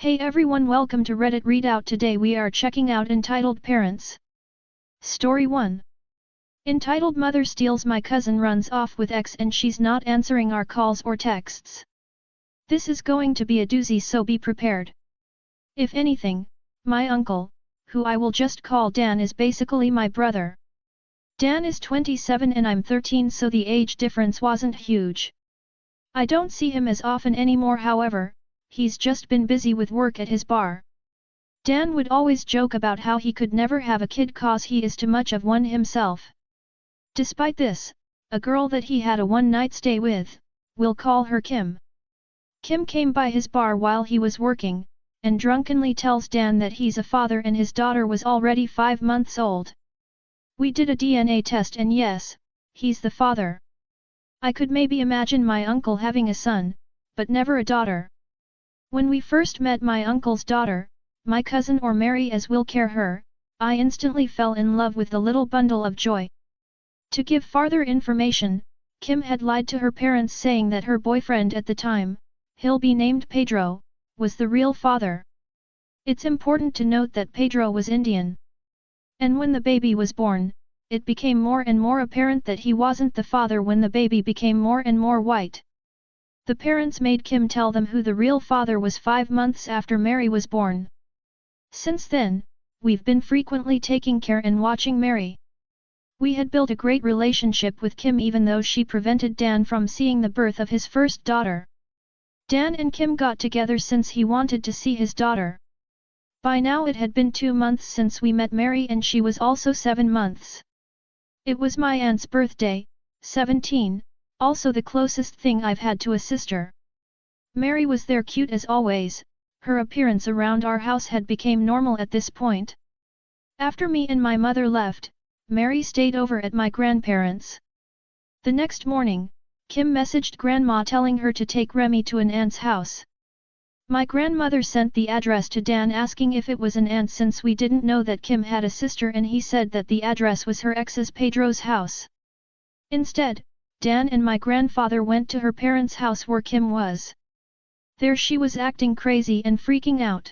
Hey everyone, welcome to Reddit Readout. Today we are checking out Entitled Parents. Story 1. Entitled Mother steals my cousin runs off with ex and she's not answering our calls or texts. This is going to be a doozy, so be prepared. If anything, my uncle, who I will just call Dan, is basically my brother. Dan is 27 and I'm 13, so the age difference wasn't huge. I don't see him as often anymore, however. He's just been busy with work at his bar. Dan would always joke about how he could never have a kid cause he is too much of one himself. Despite this, a girl that he had a one-night stay with, we'll call her Kim. Kim came by his bar while he was working, and drunkenly tells Dan that he's a father and his daughter was already 5 months old. We did a DNA test and yes, he's the father. I could maybe imagine my uncle having a son, but never a daughter. When we first met my uncle's daughter, my cousin, or Mary as we'll call her, I instantly fell in love with the little bundle of joy. To give farther information, Kim had lied to her parents saying that her boyfriend at the time, he'll be named Pedro, was the real father. It's important to note that Pedro was Indian. And when the baby was born, it became more and more apparent that he wasn't the father when the baby became more and more white. The parents made Kim tell them who the real father was 5 months after Mary was born. Since then, we've been frequently taking care and watching Mary. We had built a great relationship with Kim even though she prevented Dan from seeing the birth of his first daughter. Dan and Kim got together since he wanted to see his daughter. By now it had been 2 months since we met Mary and she was also 7 months. It was my aunt's birthday, 17, also the closest thing I've had to a sister. Mary was there, cute as always. Her appearance around our house had become normal at this point. After me and my mother left, Mary stayed over at my grandparents'. The next morning, Kim messaged Grandma telling her to take Remy to an aunt's house. My grandmother sent the address to Dan asking if it was an aunt since we didn't know that Kim had a sister, and he said that the address was her ex's Pedro's house. Instead, Dan and my grandfather went to her parents' house where Kim was. There she was acting crazy and freaking out.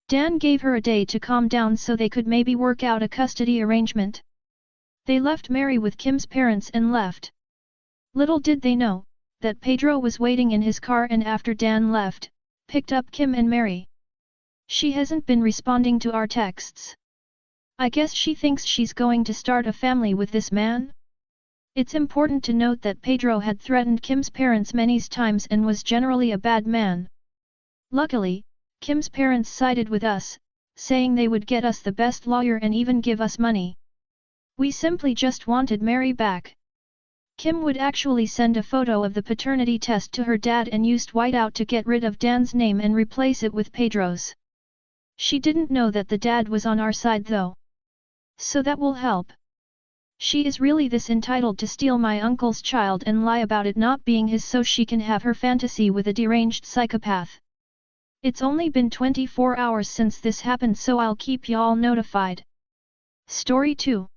Dan gave her a day to calm down so they could maybe work out a custody arrangement. They left Mary with Kim's parents and left. Little did they know that Pedro was waiting in his car, and after Dan left, picked up Kim and Mary. She hasn't been responding to our texts. I guess she thinks she's going to start a family with this man? It's important to note that Pedro had threatened Kim's parents many times and was generally a bad man. Luckily, Kim's parents sided with us, saying they would get us the best lawyer and even give us money. We simply just wanted Mary back. Kim would actually send a photo of the paternity test to her dad and used whiteout to get rid of Dan's name and replace it with Pedro's. She didn't know that the dad was on our side though. So that will help. She is really this entitled to steal my uncle's child and lie about it not being his so she can have her fantasy with a deranged psychopath. It's only been 24 hours since this happened, so I'll keep y'all notified. Story 2.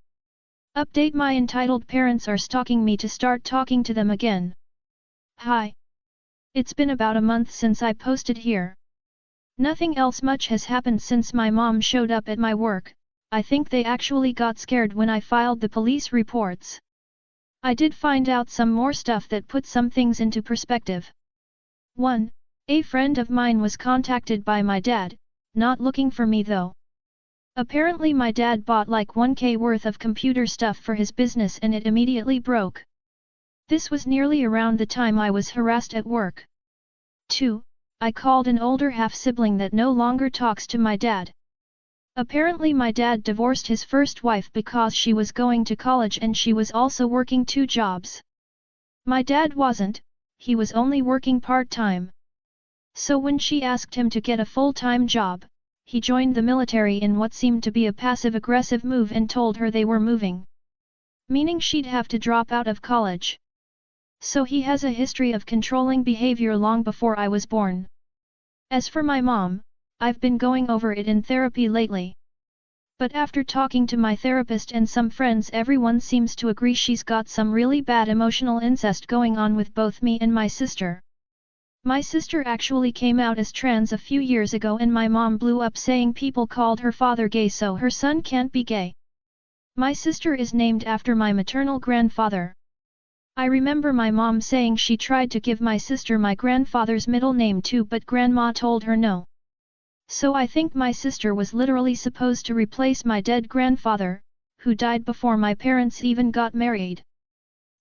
Update: my entitled parents are stalking me to start talking to them again. Hi. It's been about a month since I posted here. Nothing else much has happened since my mom showed up at my work. I think they actually got scared when I filed the police reports. I did find out some more stuff that put some things into perspective. 1. A friend of mine was contacted by my dad, not looking for me though. Apparently my dad bought like 1K worth of computer stuff for his business and it immediately broke. This was nearly around the time I was harassed at work. 2. I called an older half-sibling that no longer talks to my dad. Apparently my dad divorced his first wife because she was going to college and she was also working 2 jobs. My dad wasn't, he was only working part-time. So when she asked him to get a full-time job, he joined the military in what seemed to be a passive-aggressive move and told her they were moving. Meaning she'd have to drop out of college. So he has a history of controlling behavior long before I was born. As for my mom, I've been going over it in therapy lately. But after talking to my therapist and some friends, everyone seems to agree she's got some really bad emotional incest going on with both me and my sister. My sister actually came out as trans a few years ago and my mom blew up saying people called her father gay so her son can't be gay. My sister is named after my maternal grandfather. I remember my mom saying she tried to give my sister my grandfather's middle name too but grandma told her no. So I think my sister was literally supposed to replace my dead grandfather, who died before my parents even got married.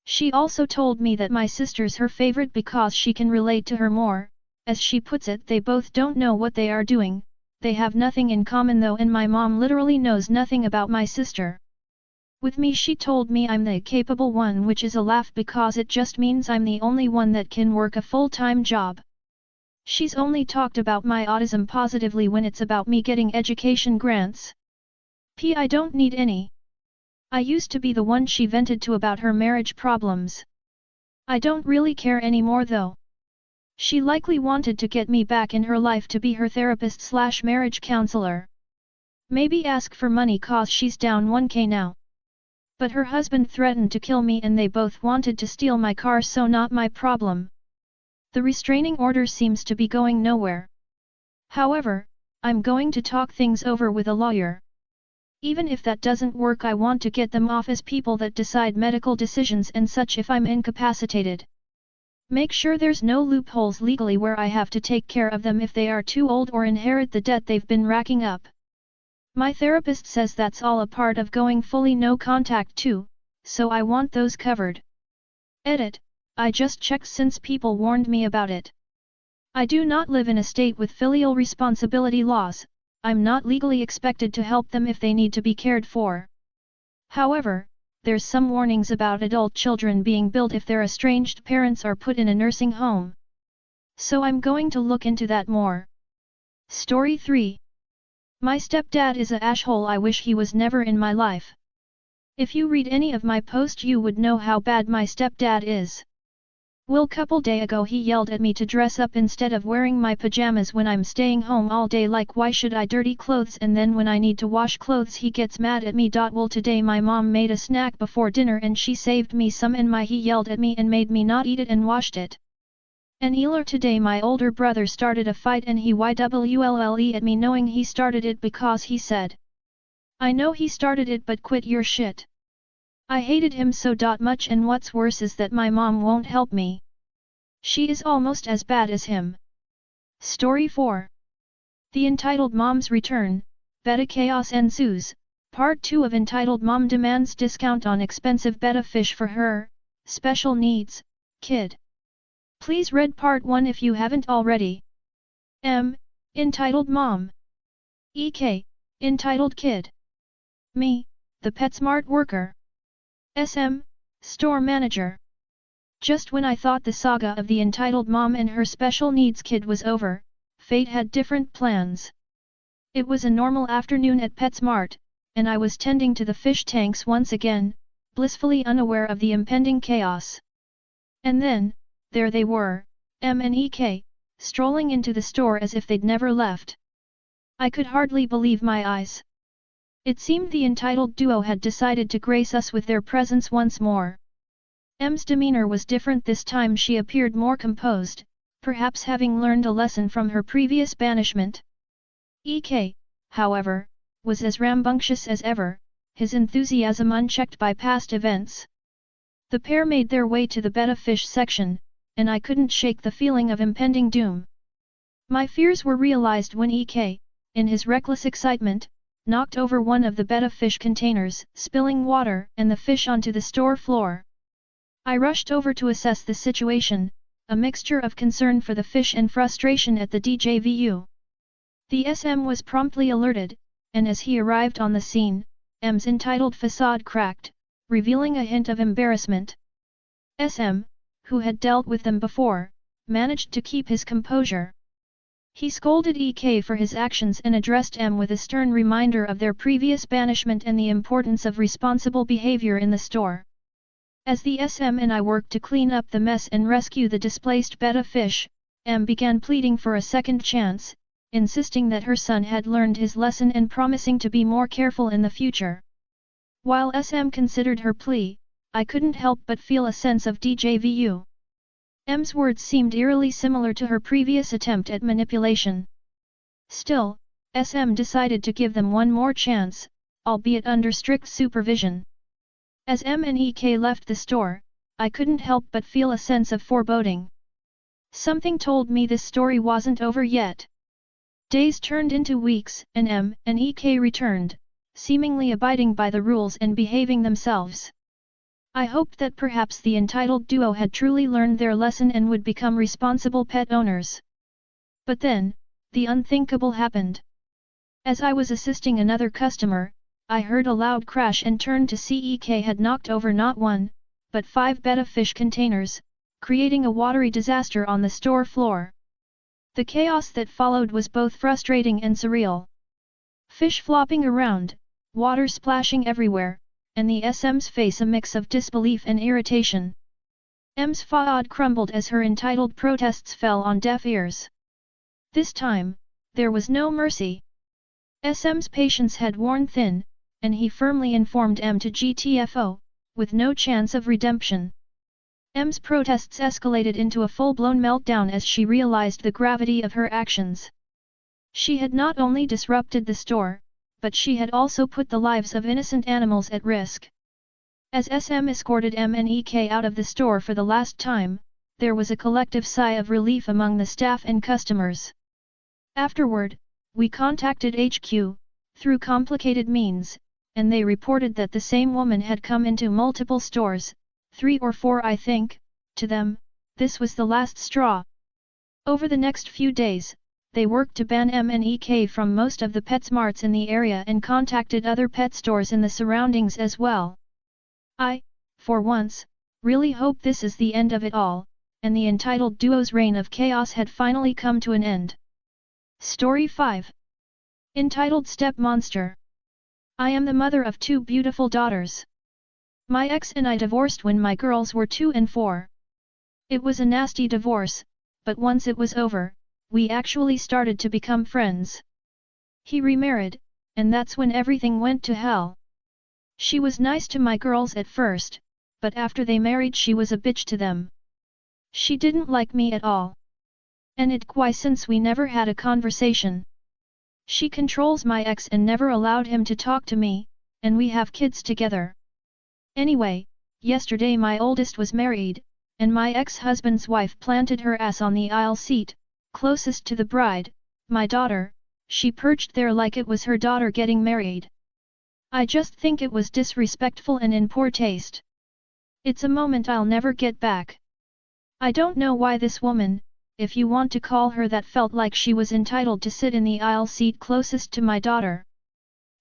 She also told me that my sister's her favorite because she can relate to her more, as she puts it they both don't know what they are doing, they have nothing in common though and my mom literally knows nothing about my sister. With me she told me I'm the capable one which is a laugh because it just means I'm the only one that can work a full-time job. She's only talked about my autism positively when it's about me getting education grants. I don't need any. I used to be the one she vented to about her marriage problems. I don't really care anymore though. She likely wanted to get me back in her life to be her therapist/marriage counselor. Maybe ask for money cause she's down 1k now. But her husband threatened to kill me and they both wanted to steal my car so not my problem. The restraining order seems to be going nowhere. However, I'm going to talk things over with a lawyer. Even if that doesn't work I want to get them off as people that decide medical decisions and such if I'm incapacitated. Make sure there's no loopholes legally where I have to take care of them if they are too old or inherit the debt they've been racking up. My therapist says that's all a part of going fully no contact too, so I want those covered. Edit, I just checked since people warned me about it. I do not live in a state with filial responsibility laws. I'm not legally expected to help them if they need to be cared for. However, there's some warnings about adult children being billed if their estranged parents are put in a nursing home. So I'm going to look into that more. Story 3. My stepdad is a asshole. I wish he was never in my life. If you read any of my posts you would know how bad my stepdad is. Well, couple day ago he yelled at me to dress up instead of wearing my pajamas when I'm staying home all day like why should I dirty clothes and then when I need to wash clothes he gets mad at me. Well, today my mom made a snack before dinner and she saved me some and he yelled at me and made me not eat it and washed it. And today my older brother started a fight and he YWLLE at me knowing he started it because he said, I know he started it but quit your shit. I hated him so much and what's worse is that my mom won't help me. She is almost as bad as him. Story 4. The Entitled Mom's Return, Betta Chaos Ensues, Part 2 of Entitled Mom Demands Discount on Expensive Betta Fish for Her, Special Needs, Kid. Please read Part 1 if you haven't already. Entitled Mom. EK, Entitled Kid. Me, the PetSmart worker. SM, Store Manager. Just when I thought the saga of the entitled mom and her special needs kid was over, fate had different plans. It was a normal afternoon at PetSmart, and I was tending to the fish tanks once again, blissfully unaware of the impending chaos. And then, there they were, M and EK, strolling into the store as if they'd never left. I could hardly believe my eyes. It seemed the entitled duo had decided to grace us with their presence once more. M's demeanor was different this time. She appeared more composed, perhaps having learned a lesson from her previous banishment. EK, however, was as rambunctious as ever, his enthusiasm unchecked by past events. The pair made their way to the betta fish section, and I couldn't shake the feeling of impending doom. My fears were realized when EK, in his reckless excitement, knocked over one of the betta fish containers, spilling water and the fish onto the store floor. I rushed over to assess the situation, a mixture of concern for the fish and frustration at the DJVU. The SM was promptly alerted, and as he arrived on the scene, M's entitled facade cracked, revealing a hint of embarrassment. SM, who had dealt with them before, managed to keep his composure. He scolded EK for his actions and addressed M with a stern reminder of their previous banishment and the importance of responsible behavior in the store. As the SM and I worked to clean up the mess and rescue the displaced betta fish, M began pleading for a second chance, insisting that her son had learned his lesson and promising to be more careful in the future. While SM considered her plea, I couldn't help but feel a sense of déjà vu. M's words seemed eerily similar to her previous attempt at manipulation. Still, SM decided to give them one more chance, albeit under strict supervision. As M and EK left the store, I couldn't help but feel a sense of foreboding. Something told me this story wasn't over yet. Days turned into weeks, and M and EK returned, seemingly abiding by the rules and behaving themselves. I hoped that perhaps the entitled duo had truly learned their lesson and would become responsible pet owners. But then, the unthinkable happened. As I was assisting another customer, I heard a loud crash and turned to see EK had knocked over not one, but 5 betta fish containers, creating a watery disaster on the store floor. The chaos that followed was both frustrating and surreal. Fish flopping around, water splashing everywhere, and the SM's face a mix of disbelief and irritation. M's faade crumbled as her entitled protests fell on deaf ears. This time, there was no mercy. SM's patience had worn thin, and he firmly informed M to GTFO, with no chance of redemption. M's protests escalated into a full-blown meltdown as she realized the gravity of her actions. She had not only disrupted the store, but she had also put the lives of innocent animals at risk. As SM escorted M and EK out of the store for the last time, there was a collective sigh of relief among the staff and customers. Afterward, we contacted HQ, through complicated means, and they reported that the same woman had come into multiple stores, 3 or 4 I think. To them, this was the last straw. Over the next few days, they worked to ban M and EK from most of the PetSmarts in the area and contacted other pet stores in the surroundings as well. I, for once, really hope this is the end of it all, and the entitled duo's reign of chaos had finally come to an end. Story 5. Entitled Step Monster. I am the mother of 2 beautiful daughters. My ex and I divorced when my girls were 2 and 4. It was a nasty divorce, but once it was over, we actually started to become friends. He remarried, and that's when everything went to hell. She was nice to my girls at first, but after they married she was a bitch to them. She didn't like me at all. And it quite since we never had a conversation. She controls my ex and never allowed him to talk to me, and we have kids together. Anyway, yesterday my oldest was married, and my ex-husband's wife planted her ass on the aisle seat, closest to the bride, my daughter. She perched there like it was her daughter getting married. I just think it was disrespectful and in poor taste. It's a moment I'll never get back. I don't know why this woman, if you want to call her that, felt like she was entitled to sit in the aisle seat closest to my daughter.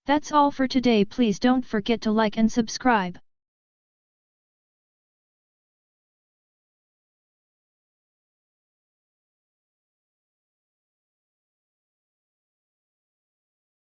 That's all for today. Please don't forget to like and subscribe.